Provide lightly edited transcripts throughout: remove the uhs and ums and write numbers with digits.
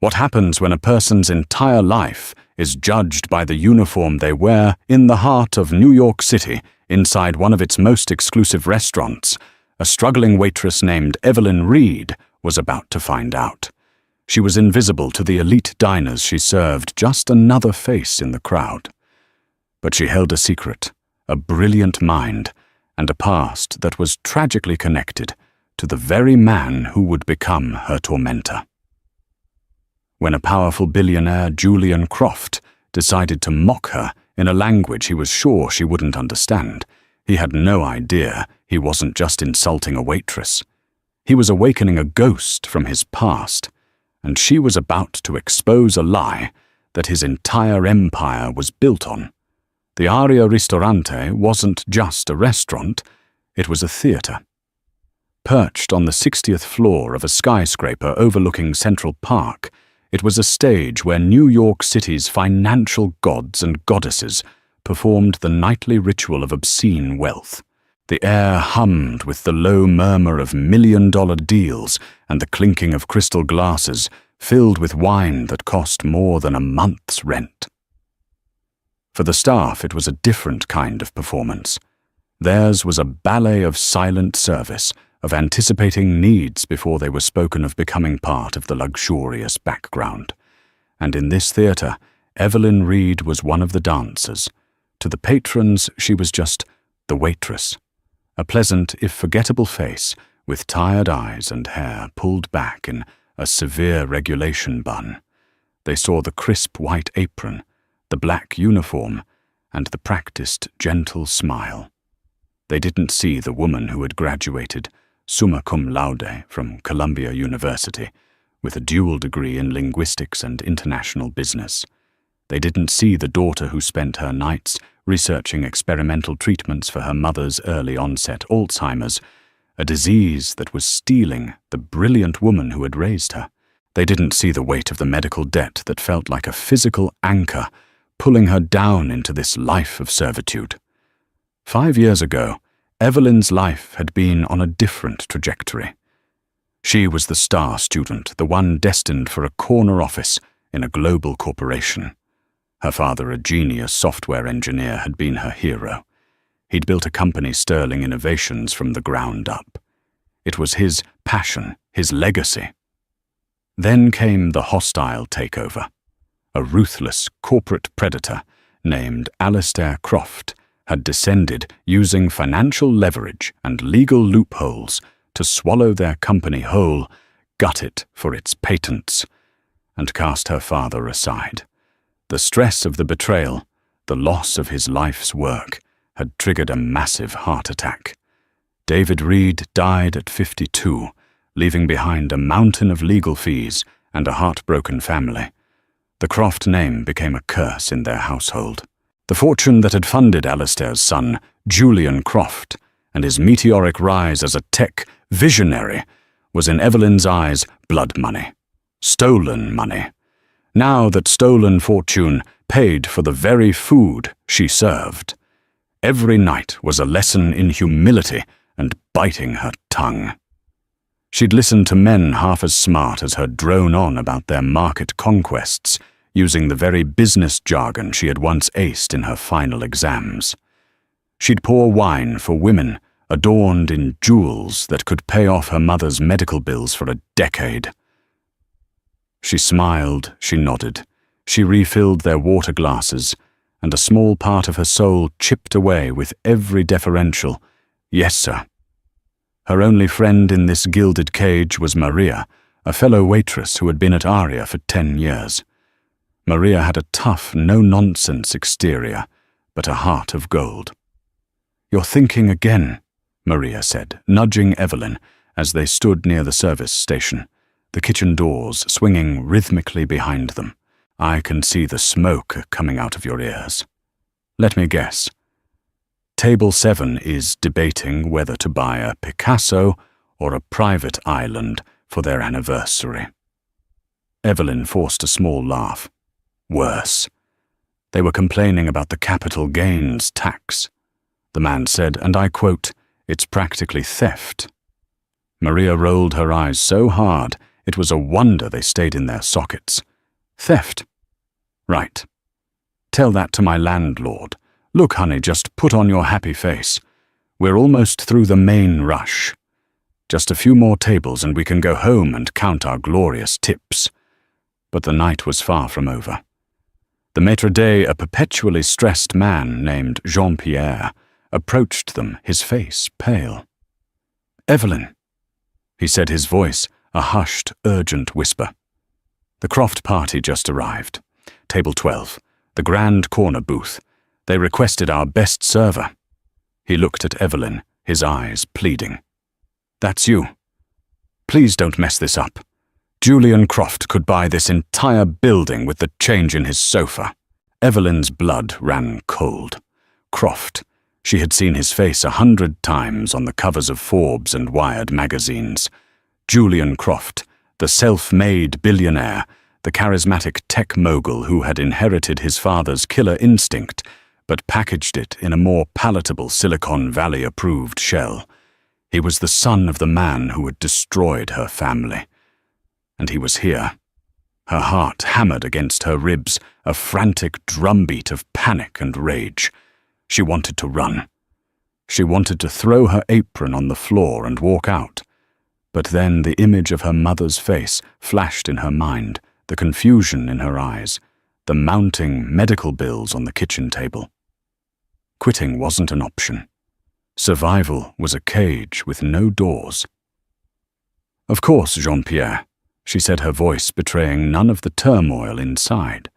What happens when a person's entire life is judged by the uniform they wear in the heart of New York City, inside one of its most exclusive restaurants? A struggling waitress named Evelyn Reed was about to find out. She was invisible to the elite diners she served, just another face in the crowd. But she held a secret, a brilliant mind, and a past that was tragically connected to the very man who would become her tormentor. When a powerful billionaire, Julian Croft, decided to mock her in a language he was sure she wouldn't understand, he had no idea he wasn't just insulting a waitress. He was awakening a ghost from his past, and she was about to expose a lie that his entire empire was built on. The Aria Ristorante wasn't just a restaurant, it was a theater. Perched on the 60th floor of a skyscraper overlooking Central Park, it was a stage where New York City's financial gods and goddesses performed the nightly ritual of obscene wealth. The air hummed with the low murmur of million-dollar deals and the clinking of crystal glasses filled with wine that cost more than a month's rent. For the staff, it was a different kind of performance. Theirs was a ballet of silent service, of anticipating needs before they were spoken of becoming part of the luxurious background. And in this theater, Evelyn Reed was one of the dancers. To the patrons, she was just the waitress. A pleasant, if forgettable face, with tired eyes and hair pulled back in a severe regulation bun. They saw the crisp white apron, the black uniform, and the practiced, gentle smile. They didn't see the woman who had graduated summa cum laude from Columbia University, with a dual degree in linguistics and international business. They didn't see the daughter who spent her nights researching experimental treatments for her mother's early-onset Alzheimer's, a disease that was stealing the brilliant woman who had raised her. They didn't see the weight of the medical debt that felt like a physical anchor, pulling her down into this life of servitude. 5 years ago, Evelyn's life had been on a different trajectory. She was the star student, the one destined for a corner office in a global corporation. Her father, a genius software engineer, had been her hero. He'd built a company sterling innovations from the ground up. It was his passion, his legacy. Then came the hostile takeover. A ruthless corporate predator named Alistair Croft had descended using financial leverage and legal loopholes to swallow their company whole, gut it for its patents, and cast her father aside. The stress of the betrayal, the loss of his life's work, had triggered a massive heart attack. David Reed died at 52, leaving behind a mountain of legal fees and a heartbroken family. The Croft name became a curse in their household. The fortune that had funded Alistair's son, Julian Croft, and his meteoric rise as a tech visionary was in Evelyn's eyes blood money. Stolen money. Now that stolen fortune paid for the very food she served. Every night was a lesson in humility and biting her tongue. She'd listened to men half as smart as her drone on about their market conquests, using the very business jargon she had once aced in her final exams. She'd pour wine for women adorned in jewels that could pay off her mother's medical bills for a decade. She smiled, she nodded, she refilled their water glasses, and a small part of her soul chipped away with every deferential, "Yes, sir." Her only friend in this gilded cage was Maria, a fellow waitress who had been at Aria for 10 years. Maria had a tough, no-nonsense exterior, but a heart of gold. "You're thinking again," Maria said, nudging Evelyn as they stood near the service station, the kitchen doors swinging rhythmically behind them. "I can see the smoke coming out of your ears. Let me guess. Table 7 is debating whether to buy a Picasso or a private island for their anniversary." Evelyn forced a small laugh. Worse. They were complaining about the capital gains tax. The man said, and I quote, "It's practically theft." Maria rolled her eyes so hard It was a wonder they stayed in their sockets. Theft. Right. Tell that to my landlord. Look, honey, just put on your happy face. We're almost through the main rush. Just a few more tables and we can go home and count our glorious tips. But the night was far from over. The maître d', a perpetually stressed man named Jean-Pierre, approached them, his face pale. "Evelyn," he said, his voice a hushed, urgent whisper. "The Croft party just arrived. Table 12, the grand corner booth. They requested our best server." He looked at Evelyn, his eyes pleading. "That's you. Please don't mess this up. Julian Croft could buy this entire building with the change in his sofa." Evelyn's blood ran cold. Croft. She had seen his face 100 times on the covers of Forbes and Wired magazines. Julian Croft, the self-made billionaire, the charismatic tech mogul who had inherited his father's killer instinct, but packaged it in a more palatable Silicon Valley-approved shell. He was the son of the man who had destroyed her family. And he was here. Her heart hammered against her ribs, a frantic drumbeat of panic and rage. She wanted to run. She wanted to throw her apron on the floor and walk out. But then the image of her mother's face flashed in her mind, the confusion in her eyes, the mounting medical bills on the kitchen table. Quitting wasn't an option. Survival was a cage with no doors. "Of course, Jean-Pierre," she said, her voice betraying none of the turmoil inside.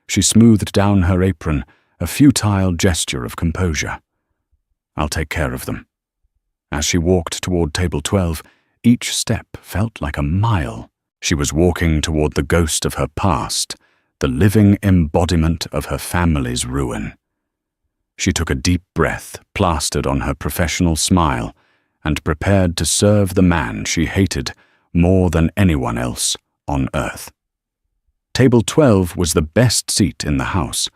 She smoothed down her apron, a futile gesture of composure. "I'll take care of them." As she walked toward table 12, each step felt like a mile. She was walking toward the ghost of her past, the living embodiment of her family's ruin. She took a deep breath, plastered on her professional smile, and prepared to serve the man she hated more than anyone else on earth. Table 12 was the best seat in the house,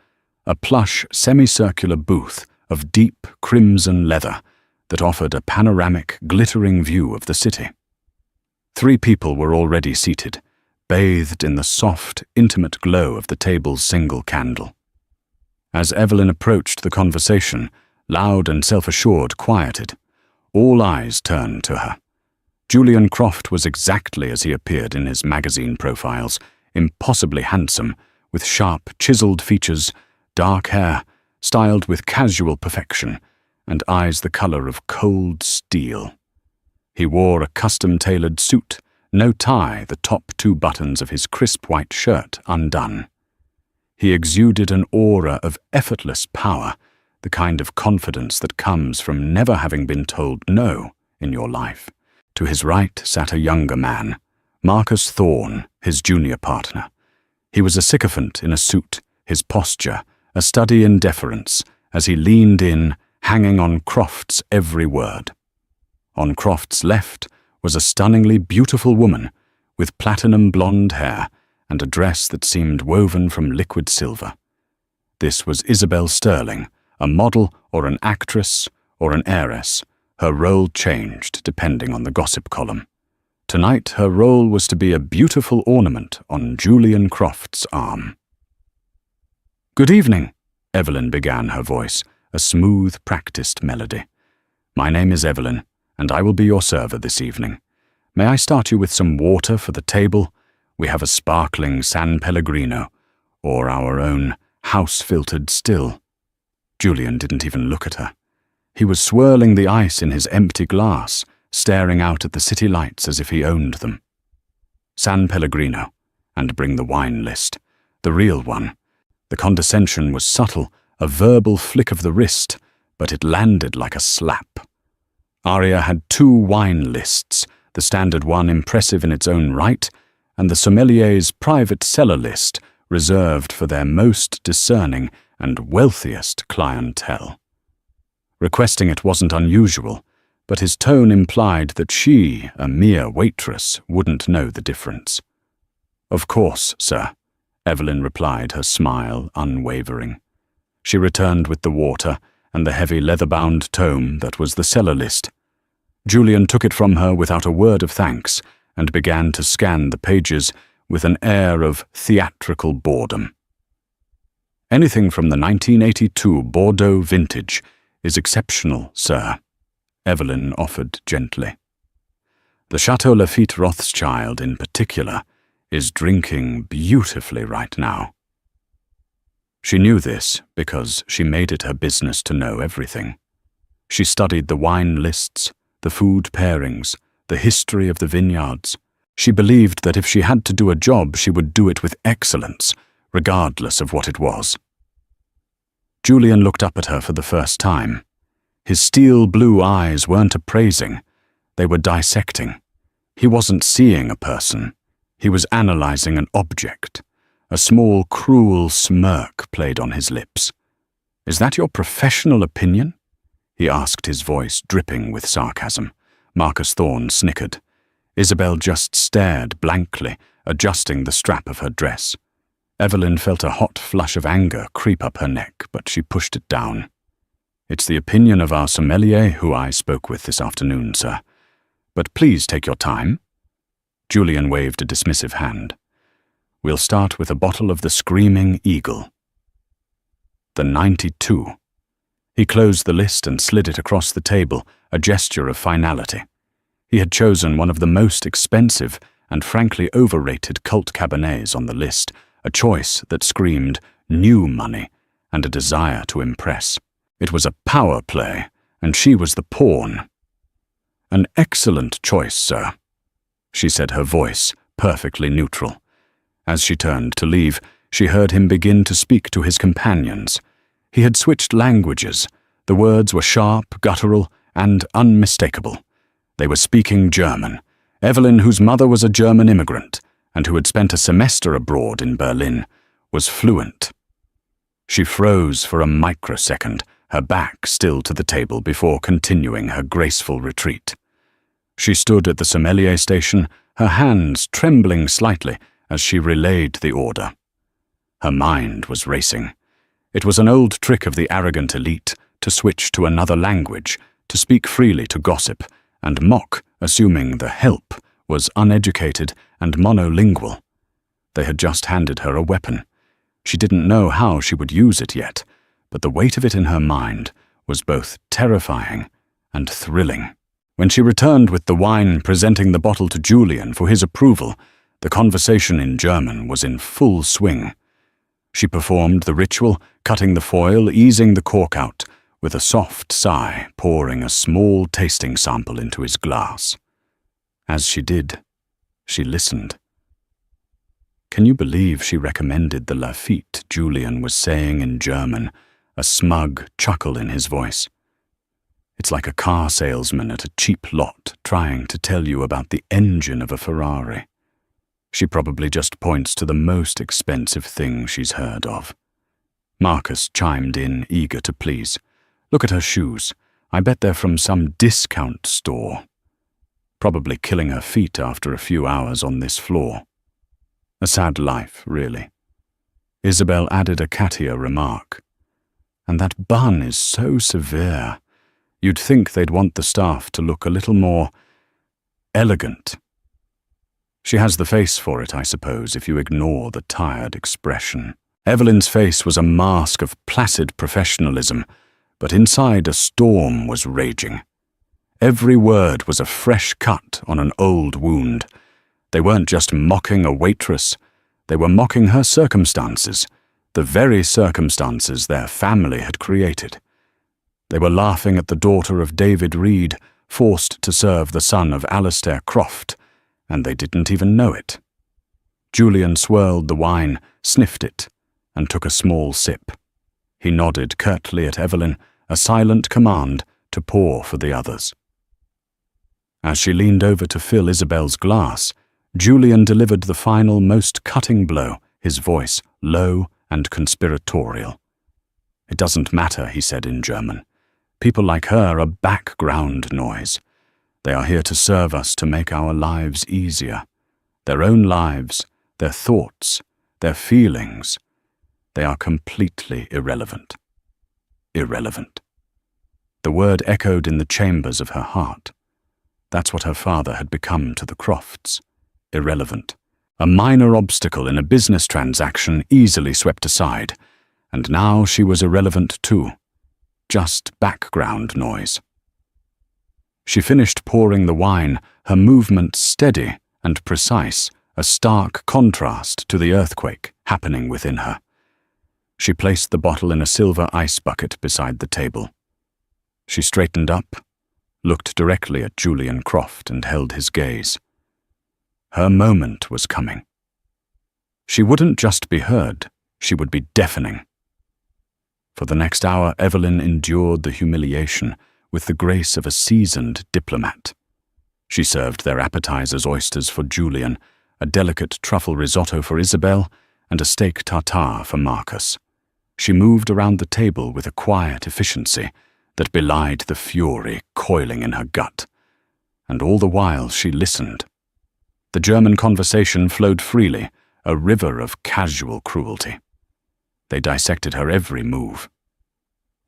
a plush, semicircular booth of deep crimson leather that offered a panoramic, glittering view of the city. 3 people were already seated, bathed in the soft, intimate glow of the table's single candle. As Evelyn approached the conversation, loud and self-assured, quieted, all eyes turned to her. Julian Croft was exactly as he appeared in his magazine profiles, impossibly handsome, with sharp, chiseled features, dark hair, styled with casual perfection, and eyes the color of cold steel. He wore a custom-tailored suit, no tie, the top 2 buttons of his crisp white shirt undone. He exuded an aura of effortless power, the kind of confidence that comes from never having been told no in your life. To his right sat a younger man, Marcus Thorne, his junior partner. He was a sycophant in a suit, his posture a study in deference, as he leaned in, hanging on Croft's every word. On Croft's left was a stunningly beautiful woman, with platinum blonde hair and a dress that seemed woven from liquid silver. This was Isabel Sterling, a model or an actress or an heiress. Her role changed depending on the gossip column. Tonight her role was to be a beautiful ornament on Julian Croft's arm. "Good evening," Evelyn began, her voice a smooth, practiced melody. "My name is Evelyn, and I will be your server this evening. May I start you with some water for the table? We have a sparkling San Pellegrino, or our own house-filtered still." Julian didn't even look at her. He was swirling the ice in his empty glass, staring out at the city lights as if he owned them. San Pellegrino, and bring the wine list, the real one. The condescension was subtle, a verbal flick of the wrist, but it landed like a slap. Aria had 2 wine lists, the standard one impressive in its own right, and the sommelier's private cellar list reserved for their most discerning and wealthiest clientele. Requesting it wasn't unusual, but his tone implied that she, a mere waitress, wouldn't know the difference. "Of course, sir," Evelyn replied, her smile unwavering. She returned with the water and the heavy leather-bound tome that was the cellar list. Julian took it from her without a word of thanks and began to scan the pages with an air of theatrical boredom. "Anything from the 1982 Bordeaux vintage is exceptional, sir," Evelyn offered gently. "The Chateau Lafite Rothschild, in particular, is drinking beautifully right now." She knew this because she made it her business to know everything. She studied the wine lists, the food pairings, the history of the vineyards. She believed that if she had to do a job, she would do it with excellence, regardless of what it was. Julian looked up at her for the first time. His steel blue eyes weren't appraising, they were dissecting. He wasn't seeing a person, he was analyzing an object. A small, cruel smirk played on his lips. "Is that your professional opinion?" he asked, his voice dripping with sarcasm. Marcus Thorne snickered. Isabel just stared blankly, adjusting the strap of her dress. Evelyn felt a hot flush of anger creep up her neck, but she pushed it down. "It's the opinion of our sommelier who I spoke with this afternoon, sir. But please take your time." Julian waved a dismissive hand. "We'll start with a bottle of the Screaming Eagle." The 92. He closed the list and slid it across the table, a gesture of finality. He had chosen one of the most expensive and frankly overrated cult cabernets on the list, a choice that screamed new money and a desire to impress. It was a power play, and she was the pawn. "An excellent choice, sir," she said, her voice perfectly neutral. As she turned to leave, she heard him begin to speak to his companions. He had switched languages. The words were sharp, guttural, and unmistakable. They were speaking German. Evelyn, whose mother was a German immigrant, and who had spent a semester abroad in Berlin, was fluent. She froze for a microsecond, her back still to the table before continuing her graceful retreat. She stood at the sommelier station, her hands trembling slightly as she relayed the order. Her mind was racing. It was an old trick of the arrogant elite to switch to another language, to speak freely to gossip, and mock, assuming the help was uneducated and monolingual. They had just handed her a weapon. She didn't know how she would use it yet, but the weight of it in her mind was both terrifying and thrilling. When she returned with the wine, presenting the bottle to Julian for his approval, the conversation in German was in full swing. She performed the ritual, cutting the foil, easing the cork out, with a soft sigh, pouring a small tasting sample into his glass. As she did, she listened. "Can you believe she recommended the Lafite?" Julian was saying in German, a smug chuckle in his voice. "It's like a car salesman at a cheap lot trying to tell you about the engine of a Ferrari. She probably just points to the most expensive thing she's heard of." Marcus chimed in, eager to please. "Look at her shoes. I bet they're from some discount store. Probably killing her feet after a few hours on this floor. A sad life, really." Isabel added a cattier remark. "And that bun is so severe. You'd think they'd want the staff to look a little more elegant." "She has the face for it, I suppose, if you ignore the tired expression." Evelyn's face was a mask of placid professionalism, but inside a storm was raging. Every word was a fresh cut on an old wound. They weren't just mocking a waitress, they were mocking her circumstances, the very circumstances their family had created. They were laughing at the daughter of David Reed, forced to serve the son of Alistair Croft, and they didn't even know it. Julian swirled the wine, sniffed it, and took a small sip. He nodded curtly at Evelyn, a silent command to pour for the others. As she leaned over to fill Isabel's glass, Julian delivered the final, most cutting blow, his voice low and conspiratorial. "It doesn't matter," he said in German. "People like her are background noise. They are here to serve us, to make our lives easier. Their own lives, their thoughts, their feelings, they are completely irrelevant." Irrelevant. The word echoed in the chambers of her heart. That's what her father had become to the Crofts. Irrelevant. A minor obstacle in a business transaction easily swept aside, and now she was irrelevant too. Just background noise. She finished pouring the wine, her movement steady and precise, a stark contrast to the earthquake happening within her. She placed the bottle in a silver ice bucket beside the table. She straightened up, looked directly at Julian Croft and held his gaze. Her moment was coming. She wouldn't just be heard, she would be deafening. For the next hour, Evelyn endured the humiliation with the grace of a seasoned diplomat. She served their appetizers oysters for Julian, a delicate truffle risotto for Isabel, and a steak tartare for Marcus. She moved around the table with a quiet efficiency that belied the fury coiling in her gut. And all the while she listened. The German conversation flowed freely, a river of casual cruelty. They dissected her every move.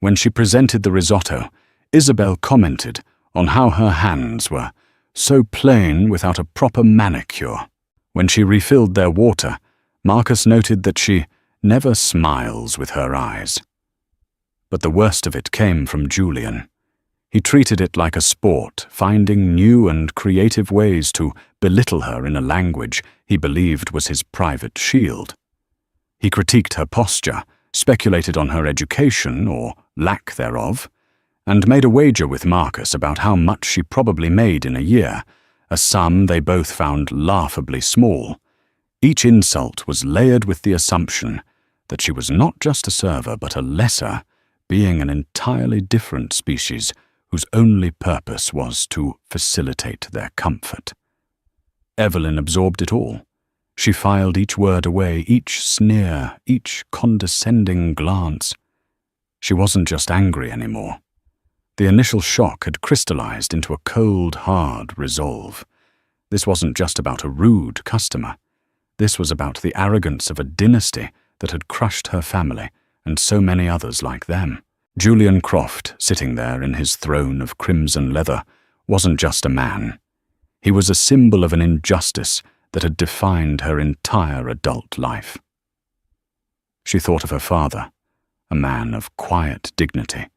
When she presented the risotto, Isabel commented on how her hands were so plain without a proper manicure. When she refilled their water, Marcus noted that she never smiles with her eyes. But the worst of it came from Julian. He treated it like a sport, finding new and creative ways to belittle her in a language he believed was his private shield. He critiqued her posture, speculated on her education, or lack thereof, and made a wager with Marcus about how much she probably made in a year, a sum they both found laughably small. Each insult was layered with the assumption that she was not just a server but a lesser, being an entirely different species whose only purpose was to facilitate their comfort. Evelyn absorbed it all. She filed each word away, each sneer, each condescending glance. She wasn't just angry anymore. The initial shock had crystallized into a cold, hard resolve. This wasn't just about a rude customer. This was about the arrogance of a dynasty that had crushed her family and so many others like them. Julian Croft, sitting there in his throne of crimson leather, wasn't just a man. He was a symbol of an injustice that had defined her entire adult life. She thought of her father, a man of quiet dignity,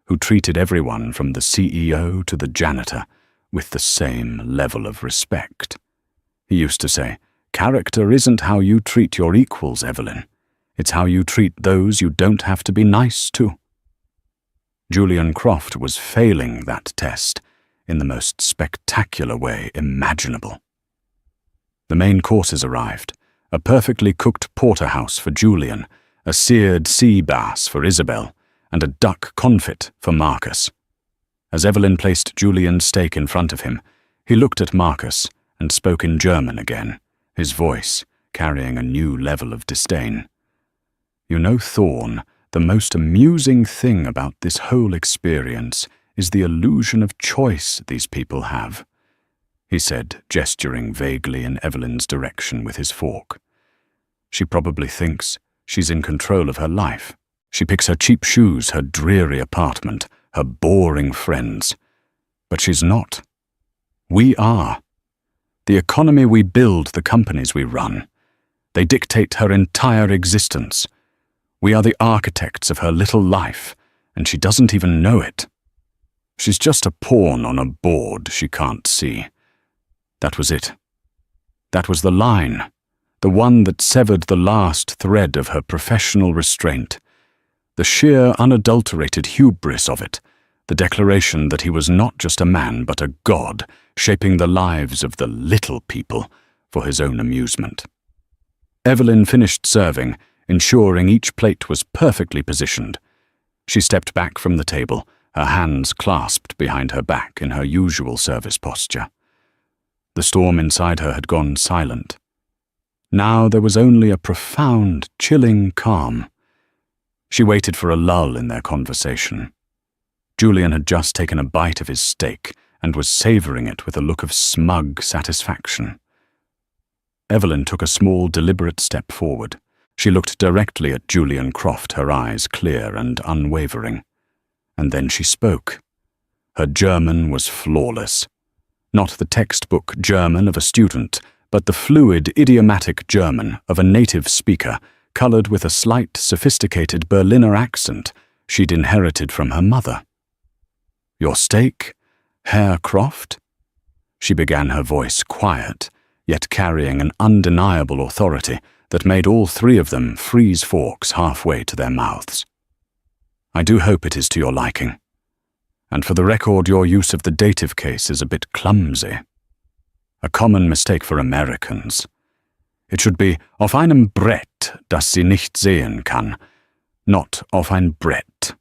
who treated everyone from the CEO to the janitor with the same level of respect. He used to say, "Character isn't how you treat your equals, Evelyn. It's how you treat those you don't have to be nice to." Julian Croft was failing that test in the most spectacular way imaginable. The main courses arrived, a perfectly cooked porterhouse for Julian, a seared sea bass for Isabel, and a duck confit for Marcus. As Evelyn placed Julian's steak in front of him, he looked at Marcus and spoke in German again, his voice carrying a new level of disdain. "You know, Thorne, the most amusing thing about this whole experience is the illusion of choice these people have," he said, gesturing vaguely in Evelyn's direction with his fork. "She probably thinks she's in control of her life. She picks her cheap shoes, her dreary apartment, her boring friends. But she's not. We are. The economy we build, the companies we run, they dictate her entire existence. We are the architects of her little life, and she doesn't even know it. She's just a pawn on a board she can't see." That was it. That was the line, the one that severed the last thread of her professional restraint. The sheer, unadulterated hubris of it, the declaration that he was not just a man but a god, shaping the lives of the little people for his own amusement. Evelyn finished serving, ensuring each plate was perfectly positioned. She stepped back from the table, her hands clasped behind her back in her usual service posture. The storm inside her had gone silent. Now there was only a profound, chilling calm. She waited for a lull in their conversation. Julian had just taken a bite of his steak and was savoring it with a look of smug satisfaction. Evelyn took a small, deliberate step forward. She looked directly at Julian Croft, her eyes clear and unwavering. And then she spoke. Her German was flawless. Not the textbook German of a student, but the fluid, idiomatic German of a native speaker, coloured with a slight, sophisticated Berliner accent she'd inherited from her mother. "Your steak, Herr Croft?" She began, her voice quiet, yet carrying an undeniable authority that made all three of them freeze forks halfway to their mouths. "I do hope it is to your liking. And for the record, your use of the dative case is a bit clumsy. A common mistake for Americans. It should be auf einem Brett, das sie nicht sehen kann, not auf ein Brett.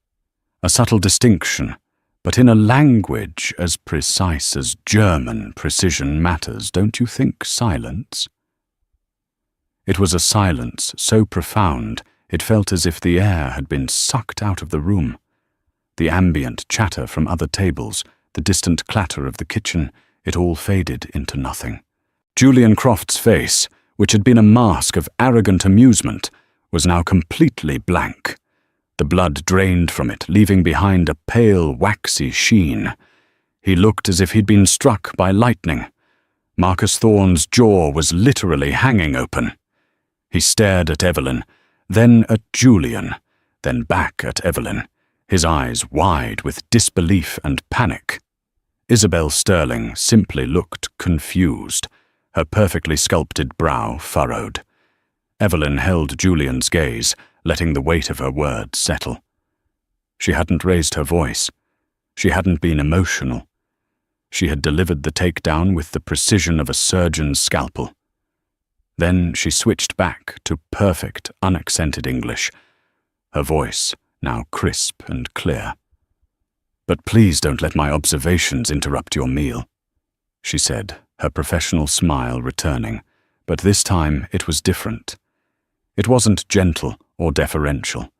A subtle distinction, but in a language as precise as German precision matters, don't you think silence?" It was a silence so profound it felt as if the air had been sucked out of the room. The ambient chatter from other tables, the distant clatter of the kitchen, it all faded into nothing. Julian Croft's face, which had been a mask of arrogant amusement, was now completely blank. The blood drained from it, leaving behind a pale, waxy sheen. He looked as if he'd been struck by lightning. Marcus Thorne's jaw was literally hanging open. He stared at Evelyn, then at Julian, then back at Evelyn, his eyes wide with disbelief and panic. Isabel Sterling simply looked confused, her perfectly sculpted brow furrowed. Evelyn held Julian's gaze, letting the weight of her words settle. She hadn't raised her voice. She hadn't been emotional. She had delivered the takedown with the precision of a surgeon's scalpel. Then she switched back to perfect, unaccented English, her voice now crisp and clear. "But please don't let my observations interrupt your meal," she said, her professional smile returning, but this time it was different. It wasn't gentle or deferential.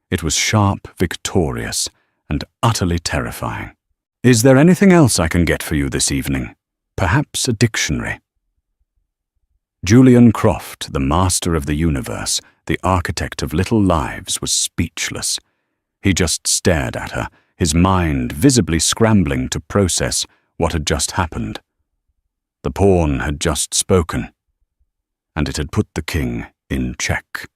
It was sharp, victorious, and utterly terrifying. "Is there anything else I can get for you this evening? Perhaps a dictionary?" Julian Croft, the master of the universe, the architect of little lives, was speechless. He just stared at her, his mind visibly scrambling to process what had just happened. The pawn had just spoken, and it had put the king in check.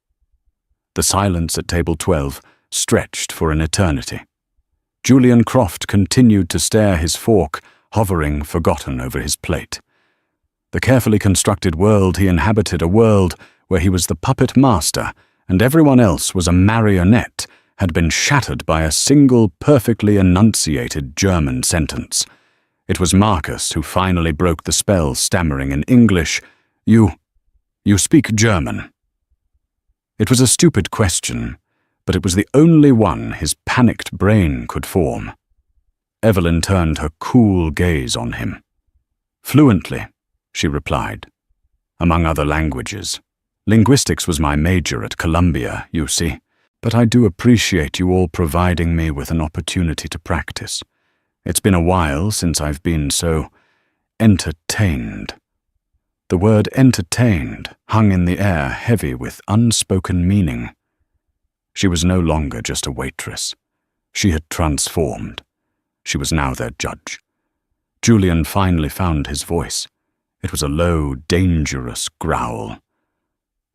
The silence at table 12 stretched for an eternity. Julian Croft continued to stare, his fork hovering forgotten over his plate. The carefully constructed world he inhabited, a world where he was the puppet master and everyone else was a marionette, had been shattered by a single perfectly enunciated German sentence. It was Marcus who finally broke the spell, stammering in English, You speak German." It was a stupid question, but it was the only one his panicked brain could form. Evelyn turned her cool gaze on him. "Fluently," she replied. "Among other languages. Linguistics was my major at Columbia, you see, but I do appreciate you all providing me with an opportunity to practice. It's been a while since I've been so entertained." The word entertained hung in the air heavy with unspoken meaning. She was no longer just a waitress. She had transformed. She was now their judge. Julian finally found his voice. It was a low, dangerous growl.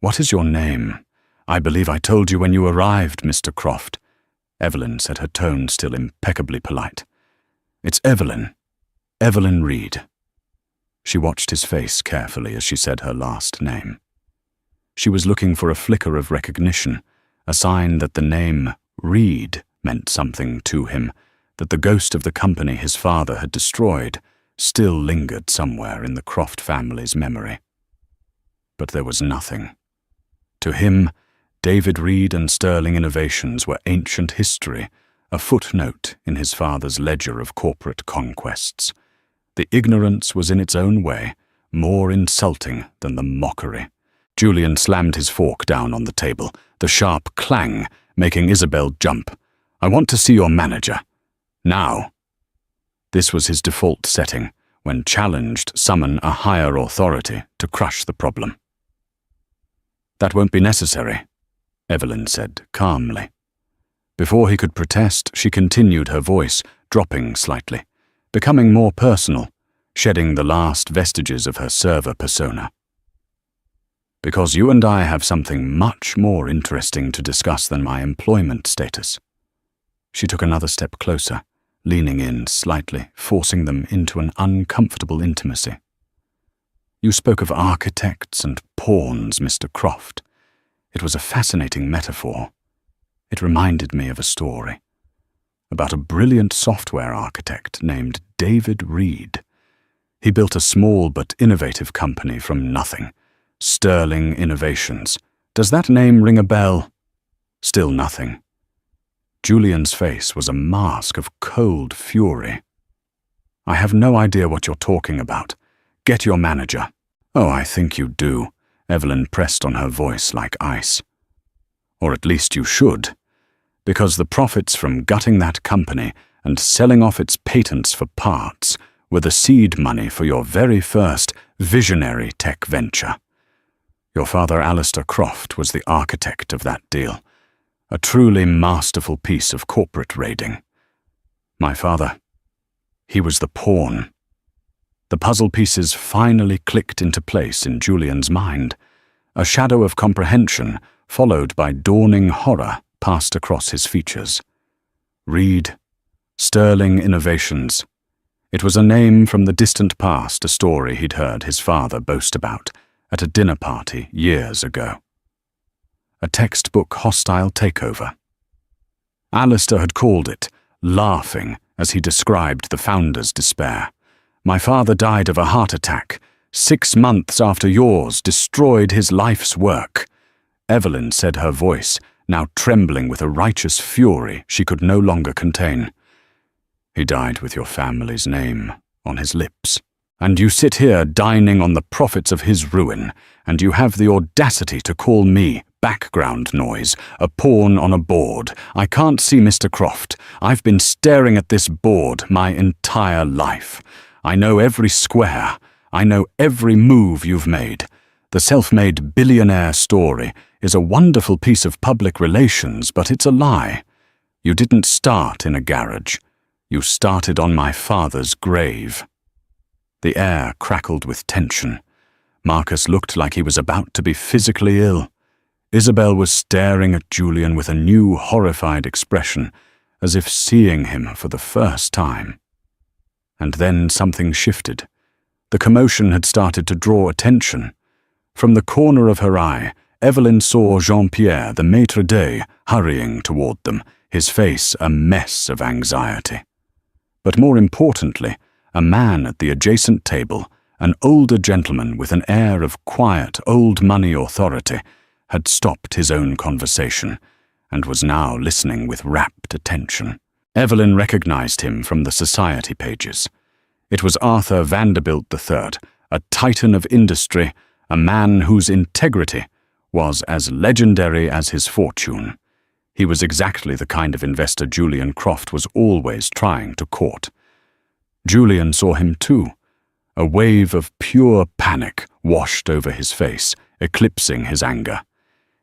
"What is your name? I believe I told you when you arrived, Mr. Croft." Evelyn said, her tone still impeccably polite. "It's Evelyn. Evelyn Reed." She watched his face carefully as she said her last name. She was looking for a flicker of recognition, a sign that the name Reed meant something to him, that the ghost of the company his father had destroyed still lingered somewhere in the Croft family's memory. But there was nothing. To him, David Reed and Sterling Innovations were ancient history, a footnote in his father's ledger of corporate conquests. The ignorance was in its own way more insulting than the mockery. Julian slammed his fork down on the table, the sharp clang making Isabel jump. "I want to see your manager. Now." This was his default setting, when challenged, summon a higher authority to crush the problem. "That won't be necessary," Evelyn said calmly. Before he could protest, she continued, her voice dropping slightly, becoming more personal. shedding the last vestiges of her server persona. "Because you and I have something much more interesting to discuss than my employment status." She took another step closer, leaning in slightly, forcing them into an uncomfortable intimacy. "You spoke of architects and pawns, Mr. Croft. It was a fascinating metaphor. It reminded me of a story about a brilliant software architect named David Reed. He built a small but innovative company from nothing, Sterling Innovations. Does that name ring a bell?" Still nothing. Julian's face was a mask of cold fury. "I have no idea what you're talking about. Get your manager." "Oh, I think you do," Evelyn pressed on her voice like ice. "Or at least you should, because the profits from gutting that company and selling off its patents for parts were the seed money for your very first visionary tech venture. Your father, Alistair Croft, was the architect of that deal, a truly masterful piece of corporate raiding. My father, he was the pawn." The puzzle pieces finally clicked into place in Julian's mind. A shadow of comprehension, followed by dawning horror, passed across his features. Reed, Sterling Innovations. It was a name from the distant past, a story he'd heard his father boast about at a dinner party years ago. A textbook hostile takeover. Alistair had called it, laughing as he described the founder's despair. "My father died of a heart attack, 6 months after yours destroyed his life's work." Evelyn said, her voice now trembling with a righteous fury she could no longer contain. "He died with your family's name on his lips. And you sit here dining on the profits of his ruin, and you have the audacity to call me background noise, a pawn on a board. I can't see, Mr. Croft. I've been staring at this board my entire life. I know every square. I know every move you've made. The self-made billionaire story is a wonderful piece of public relations, but it's a lie. You didn't start in a garage. You started on my father's grave." The air crackled with tension. Marcus looked like he was about to be physically ill. Isabel was staring at Julian with a new horrified expression, as if seeing him for the first time. And then something shifted. The commotion had started to draw attention. From the corner of her eye, Evelyn saw Jean-Pierre, the maître d', hurrying toward them, his face a mess of anxiety. But more importantly, a man at the adjacent table, an older gentleman with an air of quiet, old-money authority, had stopped his own conversation and was now listening with rapt attention. Evelyn recognized him from the society pages. It was Arthur Vanderbilt III, a titan of industry, a man whose integrity was as legendary as his fortune. He was exactly the kind of investor Julian Croft was always trying to court. Julian saw him too. A wave of pure panic washed over his face, eclipsing his anger.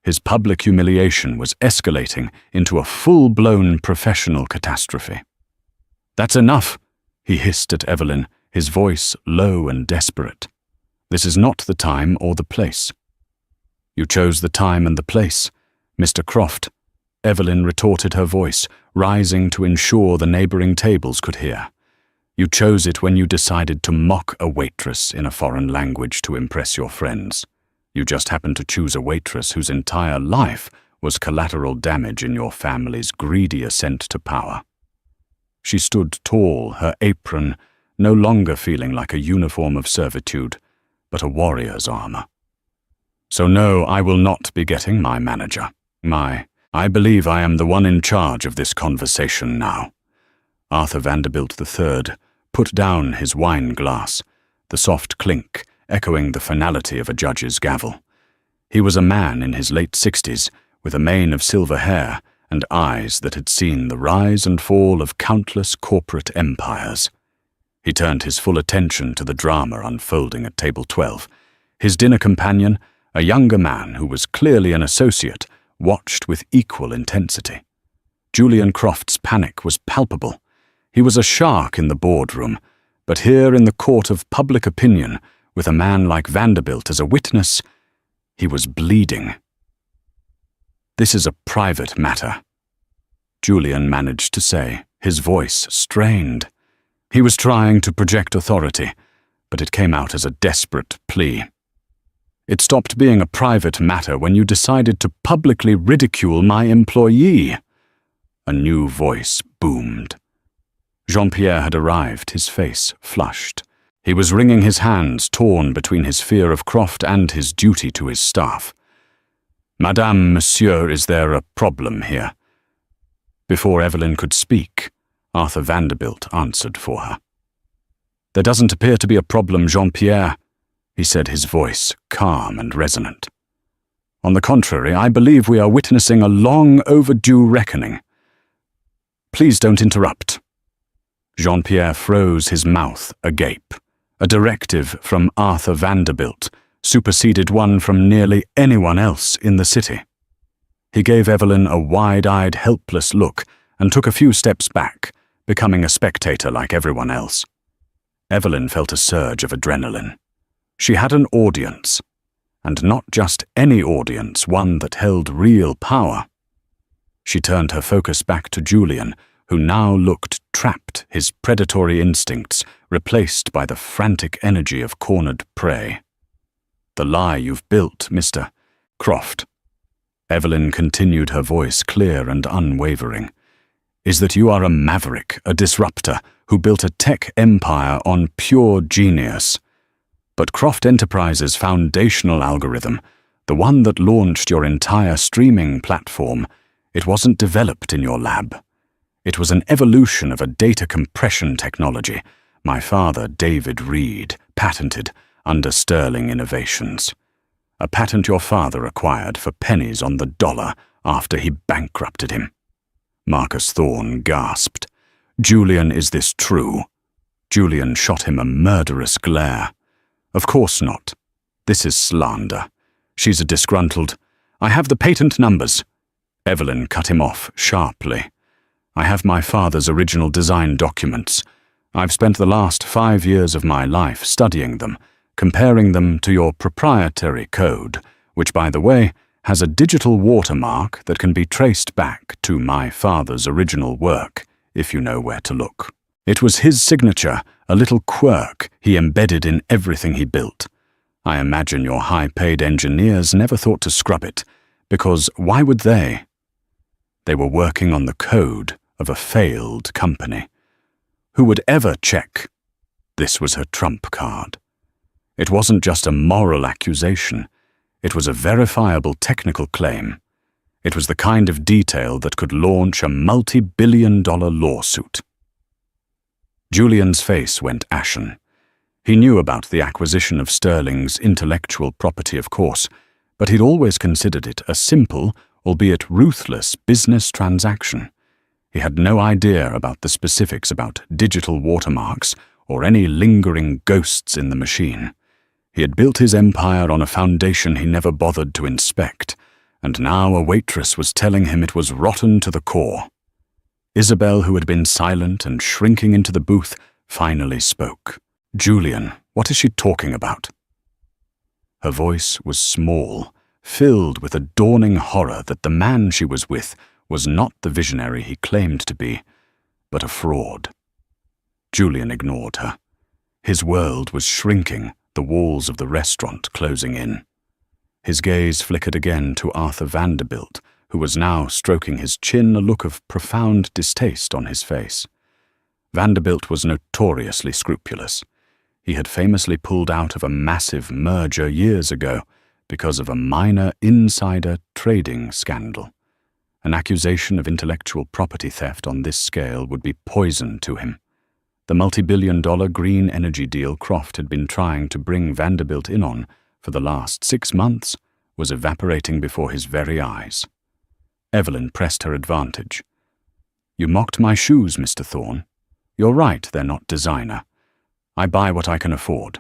His public humiliation was escalating into a full-blown professional catastrophe. "That's enough," he hissed at Evelyn, his voice low and desperate. "This is not the time or the place." "You chose the time and the place, Mr. Croft," Evelyn retorted, her voice rising to ensure the neighboring tables could hear. "You chose it when you decided to mock a waitress in a foreign language to impress your friends. You just happened to choose a waitress whose entire life was collateral damage in your family's greedy ascent to power." She stood tall, her apron no longer feeling like a uniform of servitude, but a warrior's armor. "So no, I will not be getting my manager. I believe I am the one in charge of this conversation now." Arthur Vanderbilt III put down his wine glass, the soft clink echoing the finality of a judge's gavel. He was a man in his late 60s, with a mane of silver hair and eyes that had seen the rise and fall of countless corporate empires. He turned his full attention to the drama unfolding at table 12. His dinner companion, a younger man who was clearly an associate, watched with equal intensity. Julian Croft's panic was palpable. He was a shark in the boardroom, But here in the court of public opinion, with a man like Vanderbilt as a witness, he was bleeding. "This is a private matter," Julian managed to say, his voice strained. He was trying to project authority, but it came out as a desperate plea. "It stopped being a private matter when you decided to publicly ridicule my employee." A new voice boomed. Jean-Pierre had arrived, his face flushed. He was wringing his hands, torn between his fear of Croft and his duty to his staff. "Madame, Monsieur, is there a problem here?" Before Evelyn could speak, Arthur Vanderbilt answered for her. "There doesn't appear to be a problem, Jean-Pierre," he said, his voice calm and resonant. "On the contrary, I believe we are witnessing a long overdue reckoning. Please don't interrupt." Jean-Pierre froze, his mouth agape. A directive from Arthur Vanderbilt superseded one from nearly anyone else in the city. He gave Evelyn a wide-eyed, helpless look and took a few steps back, becoming a spectator like everyone else. Evelyn felt a surge of adrenaline. She had an audience, and not just any audience, one that held real power. She turned her focus back to Julian, who now looked trapped, his predatory instincts replaced by the frantic energy of cornered prey. "The lie you've built, Mr. Croft," Evelyn continued, her voice clear and unwavering, "is that you are a maverick, a disruptor, who built a tech empire on pure genius. But Croft Enterprises' foundational algorithm, the one that launched your entire streaming platform, it wasn't developed in your lab. It was an evolution of a data compression technology my father, David Reed, patented under Sterling Innovations. A patent your father acquired for pennies on the dollar after he bankrupted him." Marcus Thorne gasped. "Julian, is this true?" Julian shot him a murderous glare. "Of course not. This is slander. She's a disgruntled—" "I have the patent numbers." Evelyn cut him off sharply. "I have my father's original design documents. I've spent the last 5 years of my life studying them, comparing them to your proprietary code, which, by the way, has a digital watermark that can be traced back to my father's original work, if you know where to look. It was his signature, a little quirk he embedded in everything he built. I imagine your high-paid engineers never thought to scrub it, because why would they? They were working on the code of a failed company. Who would ever check? This was her trump card. It wasn't just a moral accusation. It was a verifiable technical claim. It was the kind of detail that could launch a multi-billion-dollar lawsuit. Julian's face went ashen. He knew about the acquisition of Sterling's intellectual property, of course, but he'd always considered it a simple, albeit ruthless, business transaction. He had no idea about the specifics about digital watermarks or any lingering ghosts in the machine. He had built his empire on a foundation he never bothered to inspect, and now a waitress was telling him it was rotten to the core. Isabel, who had been silent and shrinking into the booth, finally spoke. "Julian, what is she talking about?" Her voice was small, filled with a dawning horror that the man she was with was not the visionary he claimed to be, but a fraud. Julian ignored her. His world was shrinking, the walls of the restaurant closing in. His gaze flickered again to Arthur Vanderbilt, who was now stroking his chin, a look of profound distaste on his face. Vanderbilt was notoriously scrupulous. He had famously pulled out of a massive merger years ago because of a minor insider trading scandal. An accusation of intellectual property theft on this scale would be poison to him. The multi-billion-dollar green energy deal Croft had been trying to bring Vanderbilt in on for the last 6 months was evaporating before his very eyes. Evelyn pressed her advantage. "You mocked my shoes, Mr. Thorne. You're right, they're not designer. I buy what I can afford.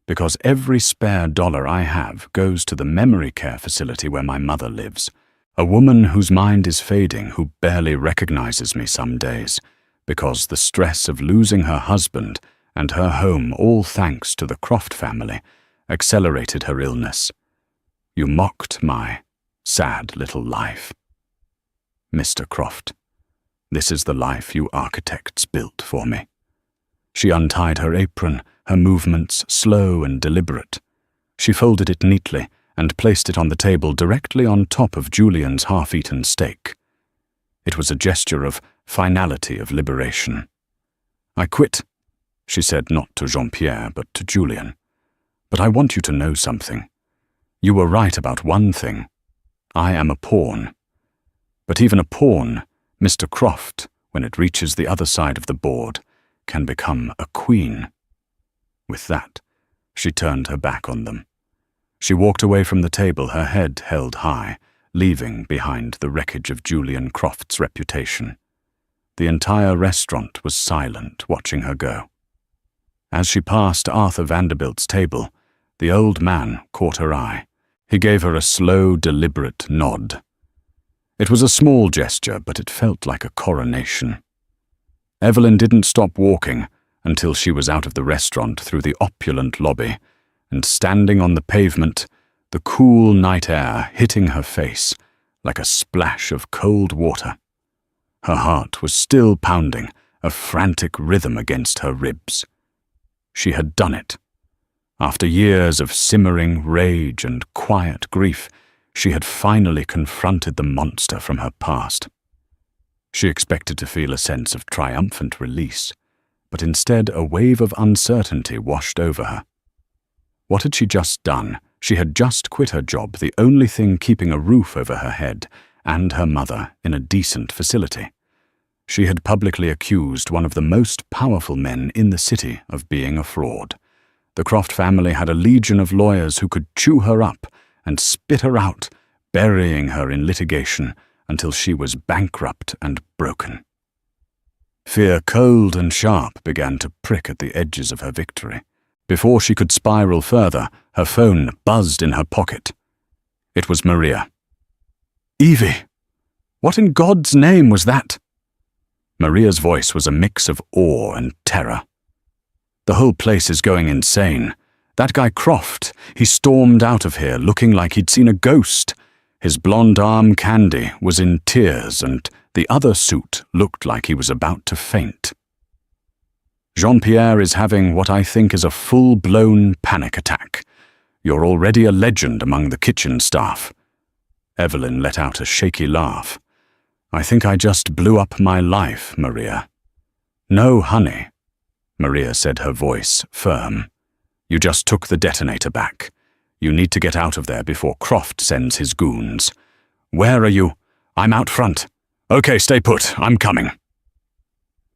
Because every spare dollar I have goes to the memory care facility where my mother lives. A woman whose mind is fading, who barely recognizes me some days, because the stress of losing her husband and her home, all thanks to the Croft family, accelerated her illness. You mocked my sad little life. Mr. Croft, this is the life you architects built for me. She untied her apron, her movements slow and deliberate. She folded it neatly and placed it on the table directly on top of Julian's half-eaten steak. It was a gesture of finality, of liberation. I quit, she said, not to Jean-Pierre, but to Julian. But I want you to know something. You were right about one thing. I am a pawn. But even a pawn, Mr. Croft, when it reaches the other side of the board, can become a queen. With that, she turned her back on them. She walked away from the table, her head held high, leaving behind the wreckage of Julian Croft's reputation. The entire restaurant was silent, watching her go. As she passed Arthur Vanderbilt's table, the old man caught her eye. He gave her a slow, deliberate nod. It was a small gesture, but it felt like a coronation. Evelyn didn't stop walking until she was out of the restaurant through the opulent lobby, and standing on the pavement, the cool night air hitting her face like a splash of cold water. Her heart was still pounding, a frantic rhythm against her ribs. She had done it. After years of simmering rage and quiet grief, she had finally confronted the monster from her past. She expected to feel a sense of triumphant release, but instead a wave of uncertainty washed over her. What had she just done? She had just quit her job, the only thing keeping a roof over her head, and her mother in a decent facility. She had publicly accused one of the most powerful men in the city of being a fraud. The Croft family had a legion of lawyers who could chew her up and spit her out, burying her in litigation until she was bankrupt and broken. Fear, cold and sharp, began to prick at the edges of her victory. Before she could spiral further, her phone buzzed in her pocket. It was Maria. "Evie! What in God's name was that?" Maria's voice was a mix of awe and terror. "The whole place is going insane. That guy Croft, he stormed out of here looking like he'd seen a ghost. His blonde arm, Candy, was in tears, and the other suit looked like he was about to faint. Jean-Pierre is having what I think is a full-blown panic attack. You're already a legend among the kitchen staff." Evelyn let out a shaky laugh. "I think I just blew up my life, Maria." "No, honey," Maria said, her voice firm. "You just took the detonator back. You need to get out of there before Croft sends his goons. Where are you?" "I'm out front." "Okay, stay put. I'm coming."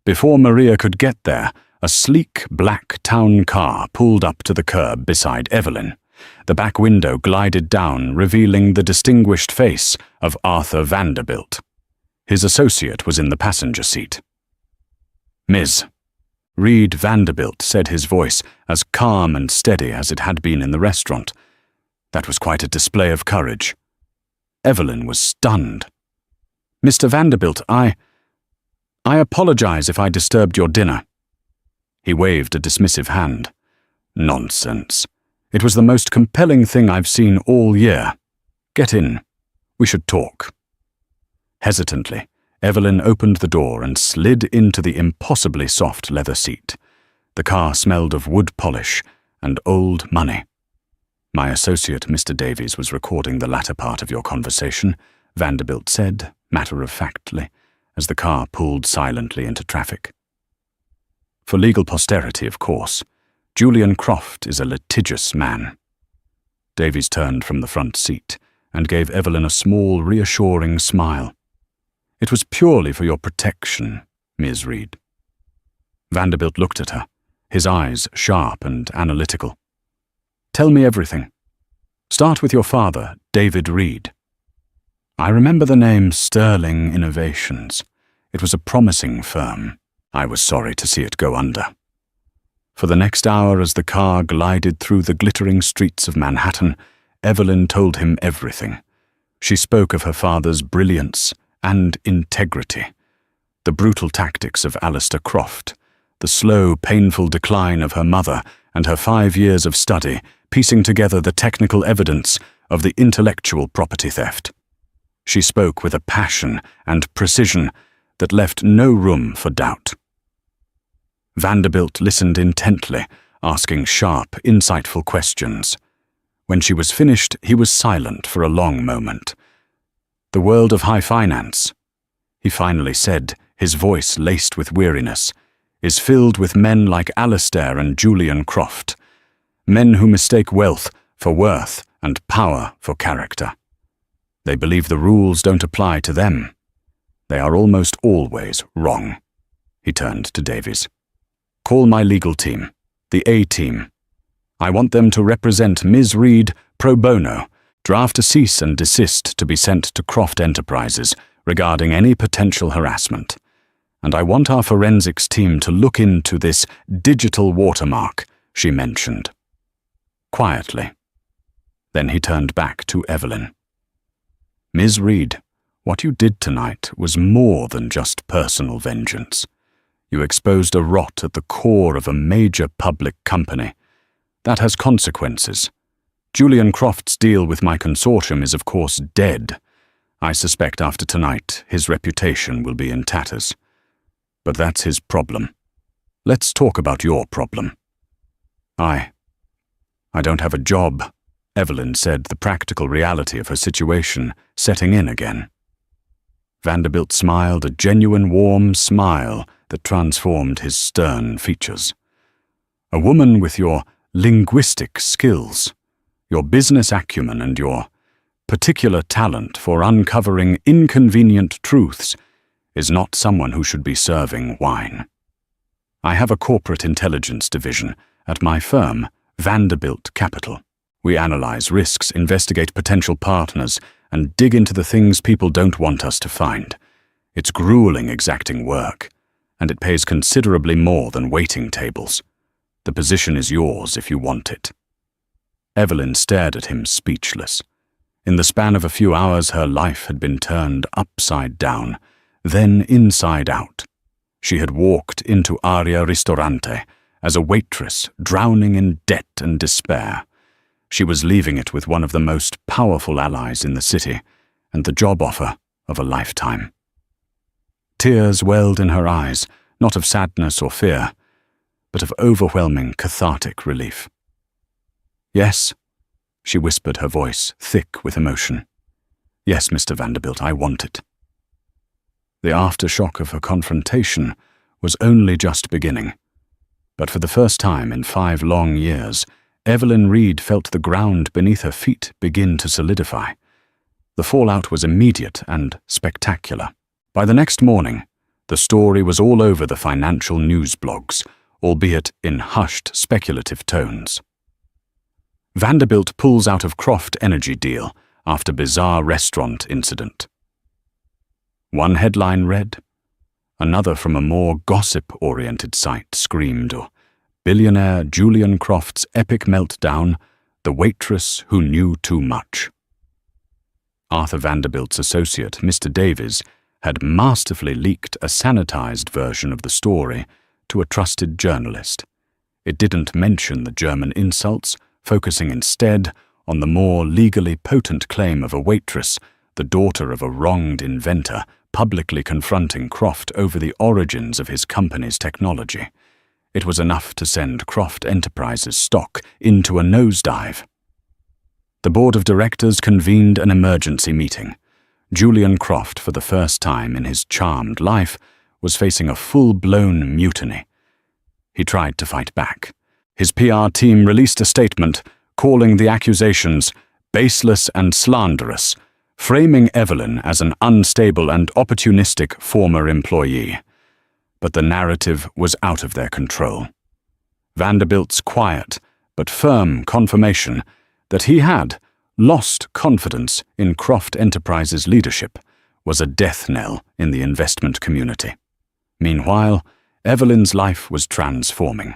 Before Maria could get there, a sleek black town car pulled up to the curb beside Evelyn. The back window glided down, revealing the distinguished face of Arthur Vanderbilt. His associate was in the passenger seat. "Ms. Reed Vanderbilt," said his voice, as calm and steady as it had been in the restaurant. That was quite a display of courage. Evelyn was stunned. "Mr. Vanderbilt, I apologize if I disturbed your dinner." He waved a dismissive hand. "Nonsense. It was the most compelling thing I've seen all year. Get in. We should talk." Hesitantly, Evelyn opened the door and slid into the impossibly soft leather seat. The car smelled of wood polish and old money. "My associate, Mr. Davies, was recording the latter part of your conversation," Vanderbilt said, matter-of-factly, as the car pulled silently into traffic. "For legal posterity, of course. Julian Croft is a litigious man." Davies turned from the front seat and gave Evelyn a small, reassuring smile. "It was purely for your protection, Ms. Reed." Vanderbilt looked at her, his eyes sharp and analytical. "Tell me everything. Start with your father, David Reed." "I remember the name Sterling Innovations. It was a promising firm. I was sorry to see it go under." For the next hour, as the car glided through the glittering streets of Manhattan, Evelyn told him everything. She spoke of her father's brilliance and integrity, the brutal tactics of Alistair Croft, the the slow, painful decline of her mother and her 5 years of study, piecing together the technical evidence of the intellectual property theft. She spoke with a passion and precision that left no room for doubt. Vanderbilt listened intently, asking sharp, insightful questions. When she was finished, he was silent for a long moment. "The world of high finance," he finally said, his voice laced with weariness, "is filled with men like Alistair and Julian Croft, men who mistake wealth for worth and power for character. They believe the rules don't apply to them. They are almost always wrong." He turned to Davies. "Call my legal team, the A-team. I want them to represent Ms. Reed pro bono, draft a cease and desist to be sent to Croft Enterprises regarding any potential harassment. And I want our forensics team to look into this digital watermark she mentioned." Quietly. Then he turned back to Evelyn. "Ms. Reed, what you did tonight was more than just personal vengeance. You exposed a rot at the core of a major public company. That has consequences. Julian Croft's deal with my consortium is of course dead. I suspect after tonight his reputation will be in tatters. But that's his problem. Let's talk about your problem." I don't have a job," Evelyn said, the practical reality of her situation setting in again. Vanderbilt smiled, a genuine warm smile that transformed his stern features. "A woman with your linguistic skills, your business acumen, and your particular talent for uncovering inconvenient truths is not someone who should be serving wine. I have a corporate intelligence division at my firm, Vanderbilt Capital. We analyze risks, investigate potential partners, and dig into the things people don't want us to find. It's grueling, exacting work, and it pays considerably more than waiting tables. The position is yours if you want it." Evelyn stared at him, speechless. In the span of a few hours, her life had been turned upside down, then inside out. She had walked into Aria Ristorante as a waitress, drowning in debt and despair. She was leaving it with one of the most powerful allies in the city, and the job offer of a lifetime. Tears welled in her eyes, not of sadness or fear, but of overwhelming cathartic relief. "Yes," she whispered, her voice thick with emotion. "Yes, Mr. Vanderbilt, I want it." The aftershock of her confrontation was only just beginning. But for the first time in 5 long years, Evelyn Reed felt the ground beneath her feet begin to solidify. The fallout was immediate and spectacular. By the next morning, the story was all over the financial news blogs, albeit in hushed, speculative tones. Vanderbilt pulls out of Croft Energy deal after bizarre restaurant incident. One headline read. Another from a more gossip-oriented site screamed, "Billionaire Julian Croft's epic meltdown, the waitress who knew too much." Arthur Vanderbilt's associate, Mr. Davies, had masterfully leaked a sanitized version of the story to a trusted journalist. It didn't mention the German insults, focusing instead on the more legally potent claim of a waitress, the daughter of a wronged inventor, publicly confronting Croft over the origins of his company's technology. It was enough to send Croft Enterprises stock into a nosedive. The board of directors convened an emergency meeting. Julian Croft, for the first time in his charmed life, was facing a full-blown mutiny. He tried to fight back. His PR team released a statement calling the accusations baseless and slanderous, framing Evelyn as an unstable and opportunistic former employee. But the narrative was out of their control. Vanderbilt's quiet but firm confirmation that he had lost confidence in Croft Enterprises' leadership was a death knell in the investment community. Meanwhile, Evelyn's life was transforming.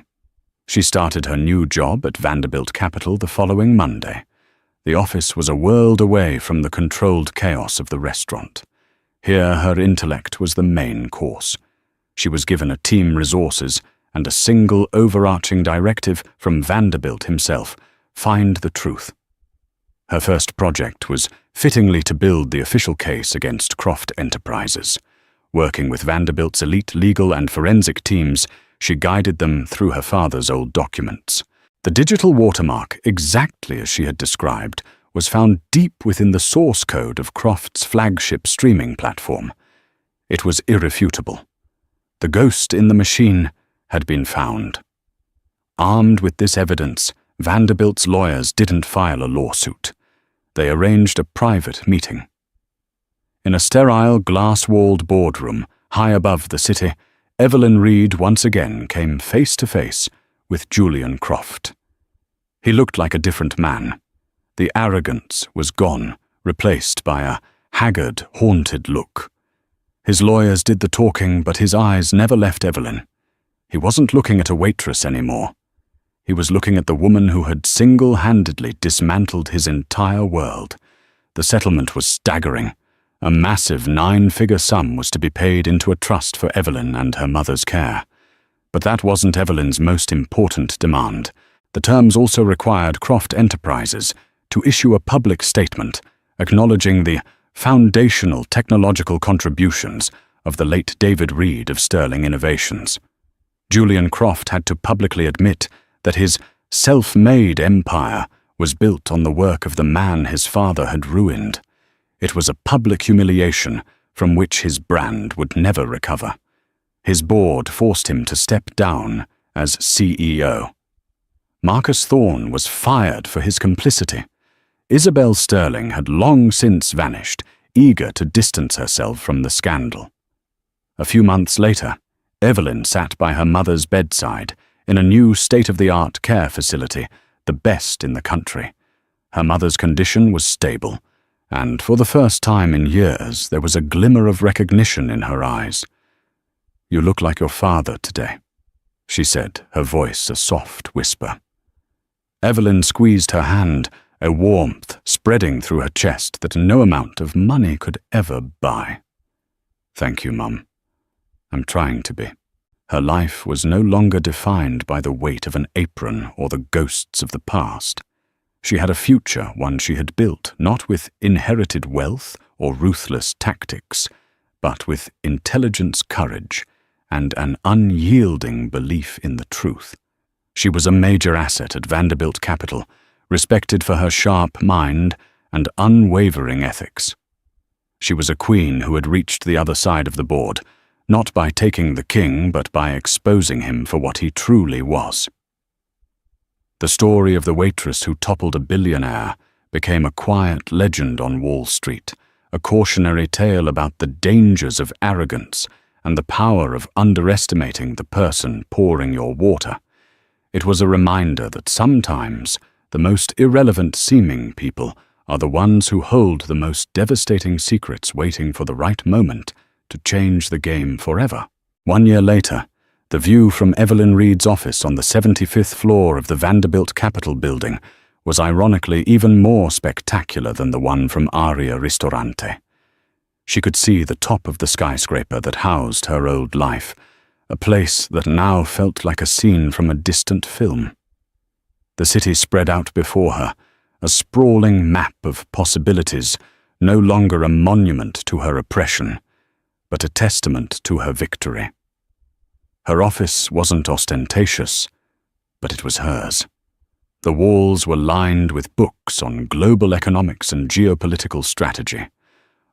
She started her new job at Vanderbilt Capital the following Monday. The office was a world away from the controlled chaos of the restaurant. Here her intellect was the main course. She was given a team resources and a single overarching directive from Vanderbilt himself: find the truth. Her first project was fittingly to build the official case against Croft Enterprises. Working with Vanderbilt's elite legal and forensic teams, she guided them through her father's old documents. The digital watermark, exactly as she had described, was found deep within the source code of Croft's flagship streaming platform. It was irrefutable. The ghost in the machine had been found. Armed with this evidence, Vanderbilt's lawyers didn't file a lawsuit. They arranged a private meeting. In a sterile, glass-walled boardroom high above the city, Evelyn Reed once again came face to face with Julian Croft. He looked like a different man. The arrogance was gone, replaced by a haggard, haunted look. His lawyers did the talking, but his eyes never left Evelyn. He wasn't looking at a waitress anymore. He was looking at the woman who had single-handedly dismantled his entire world. The settlement was staggering. A massive 9-figure sum was to be paid into a trust for Evelyn and her mother's care. But that wasn't Evelyn's most important demand. The terms also required Croft Enterprises to issue a public statement acknowledging the foundational technological contributions of the late David Reed of Sterling Innovations. Julian Croft had to publicly admit that his self-made empire was built on the work of the man his father had ruined. It was a public humiliation from which his brand would never recover. His board forced him to step down as CEO. Marcus Thorne was fired for his complicity. Isabel Sterling had long since vanished, eager to distance herself from the scandal. A few months later, Evelyn sat by her mother's bedside in a new state-of-the-art care facility, the best in the country. Her mother's condition was stable, and for the first time in years there was a glimmer of recognition in her eyes. "You look like your father today," she said, her voice a soft whisper. Evelyn squeezed her hand, a warmth spreading through her chest that no amount of money could ever buy. "Thank you, Mum. I'm trying to be." Her life was no longer defined by the weight of an apron or the ghosts of the past. She had a future, one she had built, not with inherited wealth or ruthless tactics, but with intelligence, courage, and an unyielding belief in the truth. She was a major asset at Vanderbilt Capital, respected for her sharp mind and unwavering ethics. She was a queen who had reached the other side of the board, not by taking the king, but by exposing him for what he truly was. The story of the waitress who toppled a billionaire became a quiet legend on Wall Street, a cautionary tale about the dangers of arrogance and the power of underestimating the person pouring your water. It was a reminder that sometimes the most irrelevant-seeming people are the ones who hold the most devastating secrets, waiting for the right moment to change the game forever. 1 year later, the view from Evelyn Reed's office on the 75th floor of the Vanderbilt Capitol building was ironically even more spectacular than the one from Aria Ristorante. She could see the top of the skyscraper that housed her old life, a place that now felt like a scene from a distant film. The city spread out before her, a sprawling map of possibilities, no longer a monument to her oppression, but a testament to her victory. Her office wasn't ostentatious, but it was hers. The walls were lined with books on global economics and geopolitical strategy.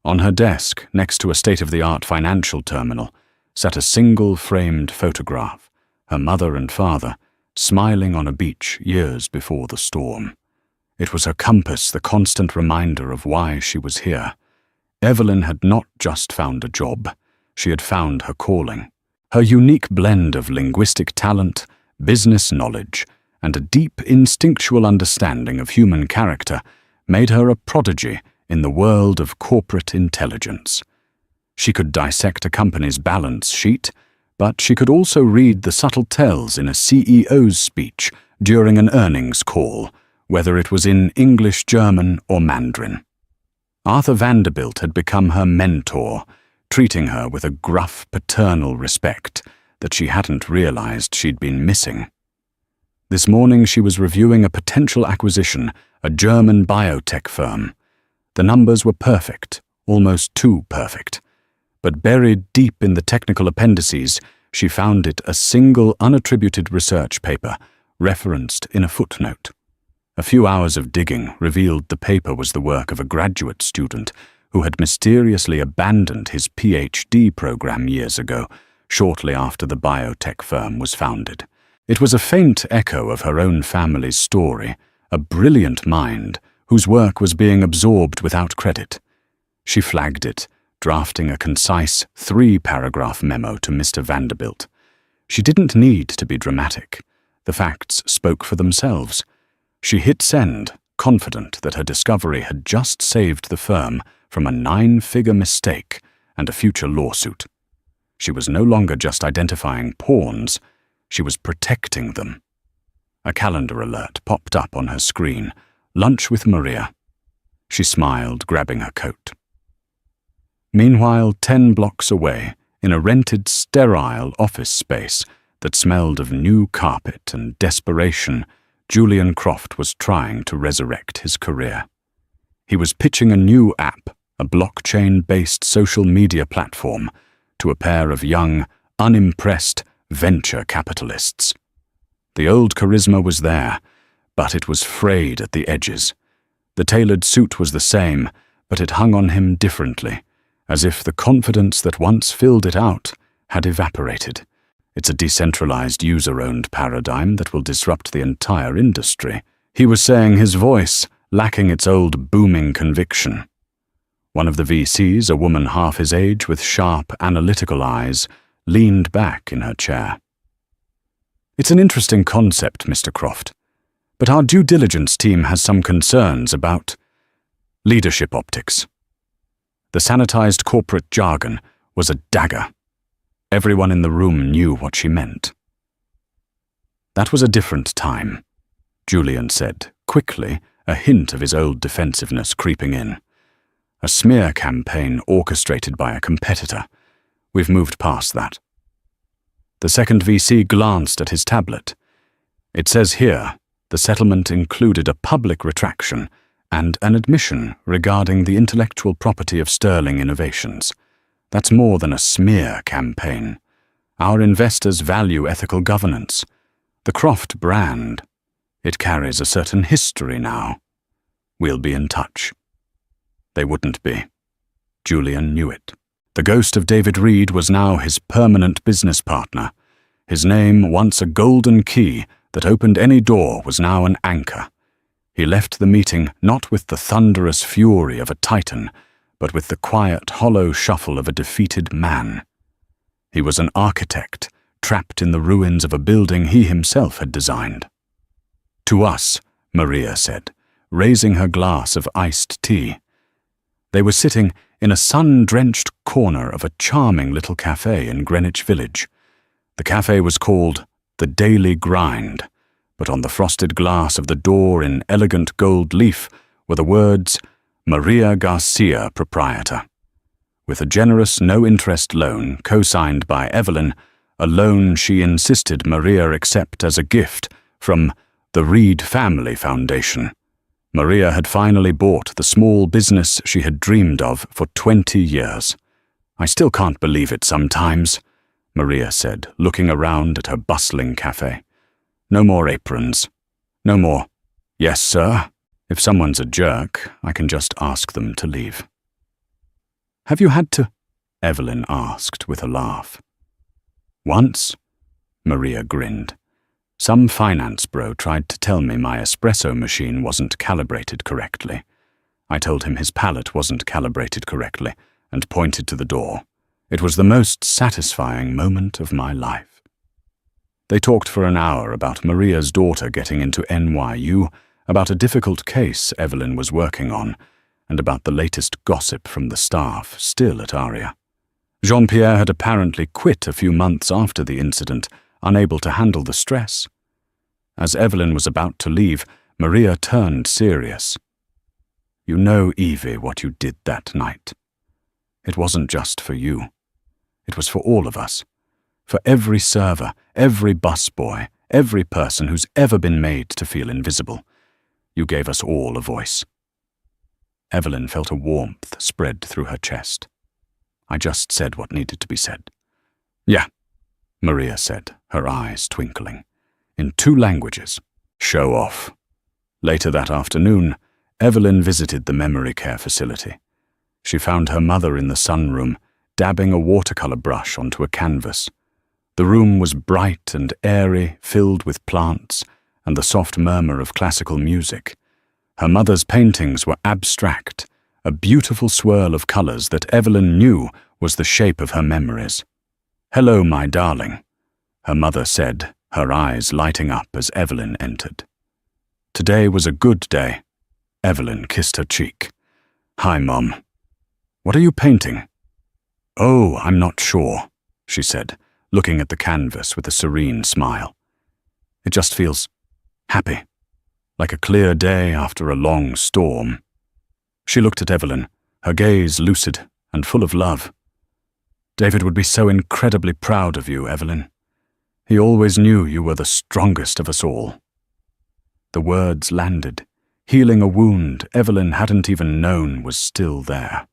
On her desk, next to a state-of-the-art financial terminal, sat a single framed photograph, her mother and father, smiling on a beach years before the storm. It was her compass, the constant reminder of why she was here. Evelyn had not just found a job, she had found her calling. Her unique blend of linguistic talent, business knowledge, and a deep instinctual understanding of human character made her a prodigy in the world of corporate intelligence. She could dissect a company's balance sheet, but she could also read the subtle tells in a CEO's speech during an earnings call, whether it was in English, German, or Mandarin. Arthur Vanderbilt had become her mentor, treating her with a gruff paternal respect that she hadn't realized she'd been missing. This morning she was reviewing a potential acquisition, a German biotech firm. The numbers were perfect, almost too perfect. But buried deep in the technical appendices, she found it a single unattributed research paper, referenced in a footnote. A few hours of digging revealed the paper was the work of a graduate student who had mysteriously abandoned his PhD program years ago, shortly after the biotech firm was founded. It was a faint echo of her own family's story, a brilliant mind whose work was being absorbed without credit. She flagged it, drafting a concise 3-paragraph memo to Mr. Vanderbilt. She didn't need to be dramatic. The facts spoke for themselves. She hit send, confident that her discovery had just saved the firm from a 9-figure mistake and a future lawsuit. She was no longer just identifying pawns, she was protecting them. A calendar alert popped up on her screen. Lunch with Maria. She smiled, grabbing her coat. Meanwhile, 10 blocks away, in a rented, sterile office space that smelled of new carpet and desperation, Julian Croft was trying to resurrect his career. He was pitching a new app, a blockchain-based social media platform, to a pair of young, unimpressed venture capitalists. The old charisma was there, but it was frayed at the edges. The tailored suit was the same, but it hung on him differently, as if the confidence that once filled it out had evaporated. It's a decentralized, user-owned paradigm that will disrupt the entire industry. He was saying, his voice lacking its old booming conviction. One of the VCs, a woman half his age with sharp, analytical eyes, leaned back in her chair. "It's an interesting concept, Mr. Croft, but our due diligence team has some concerns about leadership optics." The sanitized corporate jargon was a dagger. Everyone in the room knew what she meant. "That was a different time," Julian said, quickly, a hint of his old defensiveness creeping in. "A smear campaign orchestrated by a competitor. We've moved past that." The second VC glanced at his tablet. "It says here, the settlement included a public retraction and an admission regarding the intellectual property of Sterling Innovations. That's more than a smear campaign. Our investors value ethical governance. The Croft brand, it carries a certain history now. We'll be in touch." They wouldn't be. Julian knew it. The ghost of David Reed was now his permanent business partner. His name, once a golden key that opened any door, was now an anchor. He left the meeting not with the thunderous fury of a titan, but with the quiet, hollow shuffle of a defeated man. He was an architect, trapped in the ruins of a building he himself had designed. "To us," Maria said, raising her glass of iced tea. They were sitting in a sun-drenched corner of a charming little cafe in Greenwich Village. The cafe was called The Daily Grind, but on the frosted glass of the door in elegant gold leaf were the words, "Maria Garcia, Proprietor." With a generous no-interest loan co-signed by Evelyn, a loan she insisted Maria accept as a gift from the Reed Family Foundation. Maria had finally bought the small business she had dreamed of for 20 years. "I still can't believe it sometimes," Maria said, looking around at her bustling cafe. "No more aprons. No more, 'Yes, sir.' If someone's a jerk, I can just ask them to leave." "Have you had to?" Evelyn asked with a laugh. "Once," Maria grinned. "Some finance bro tried to tell me my espresso machine wasn't calibrated correctly. I told him his palate wasn't calibrated correctly and pointed to the door. It was the most satisfying moment of my life." They talked for an hour about Maria's daughter getting into NYU, about a difficult case Evelyn was working on, and about the latest gossip from the staff still at Aria. Jean-Pierre had apparently quit a few months after the incident, unable to handle the stress. As Evelyn was about to leave, Maria turned serious. "You know, Evie, what you did that night. It wasn't just for you. It was for all of us. For every server, every busboy, every person who's ever been made to feel invisible. You gave us all a voice. Evelyn felt a warmth spread through her chest. I just said what needed to be said. Yeah, Maria said, her eyes twinkling. In 2 languages. Show off. Later that afternoon, Evelyn visited the memory care facility. She found her mother in the sunroom, dabbing a watercolor brush onto a canvas. The room was bright and airy, filled with plants and the soft murmur of classical music. Her mother's paintings were abstract, a beautiful swirl of colors that Evelyn knew was the shape of her memories. "Hello, my darling," her mother said, her eyes lighting up as Evelyn entered. Today was a good day. Evelyn kissed her cheek. "Hi, Mom. What are you painting?" "Oh, I'm not sure," she said, looking at the canvas with a serene smile. "It just feels happy, like a clear day after a long storm." She looked at Evelyn, her gaze lucid and full of love. "David would be so incredibly proud of you, Evelyn. He always knew you were the strongest of us all." The words landed, healing a wound Evelyn hadn't even known was still there.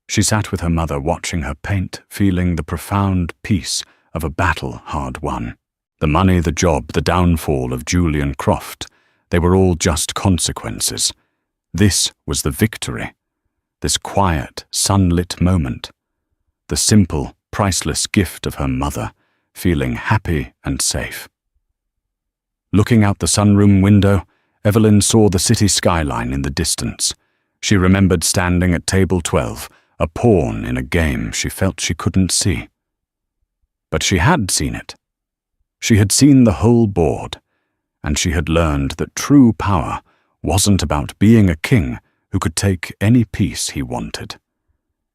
She sat with her mother watching her paint, feeling the profound peace of a battle hard won. The money, the job, the downfall of Julian Croft, they were all just consequences. This was the victory, this quiet, sunlit moment, the simple, priceless gift of her mother, feeling happy and safe. Looking out the sunroom window, Evelyn saw the city skyline in the distance. She remembered standing at table 12, a pawn in a game she felt she couldn't see. But she had seen it. She had seen the whole board, and she had learned that true power wasn't about being a king who could take any piece he wanted.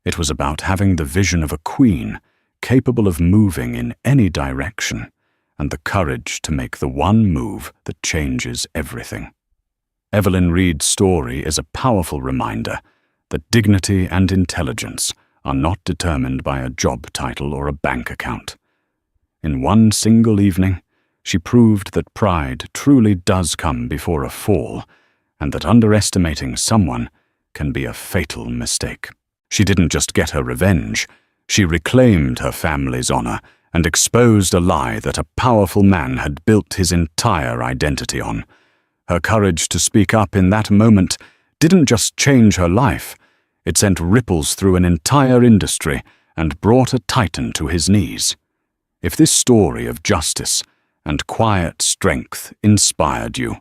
It was about having the vision of a queen, capable of moving in any direction, and the courage to make the one move that changes everything. Evelyn Reed's story is a powerful reminder that dignity and intelligence are not determined by a job title or a bank account. In one single evening, she proved that pride truly does come before a fall, and that underestimating someone can be a fatal mistake. She didn't just get her revenge, she reclaimed her family's honor and exposed a lie that a powerful man had built his entire identity on. Her courage to speak up in that moment didn't just change her life, it sent ripples through an entire industry and brought a titan to his knees. If this story of justice and quiet strength inspired you,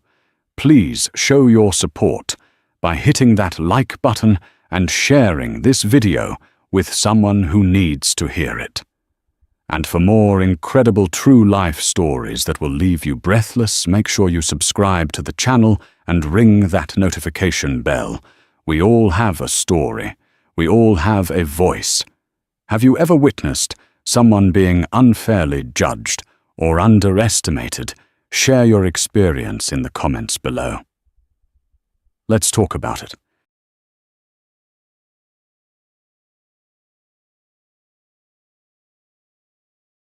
please show your support by hitting that like button and sharing this video with someone who needs to hear it. And for more incredible true life stories that will leave you breathless, make sure you subscribe to the channel and ring that notification bell. We all have a story. We all have a voice. Have you ever witnessed someone being unfairly judged or underestimated? Share your experience in the comments below. Let's talk about it.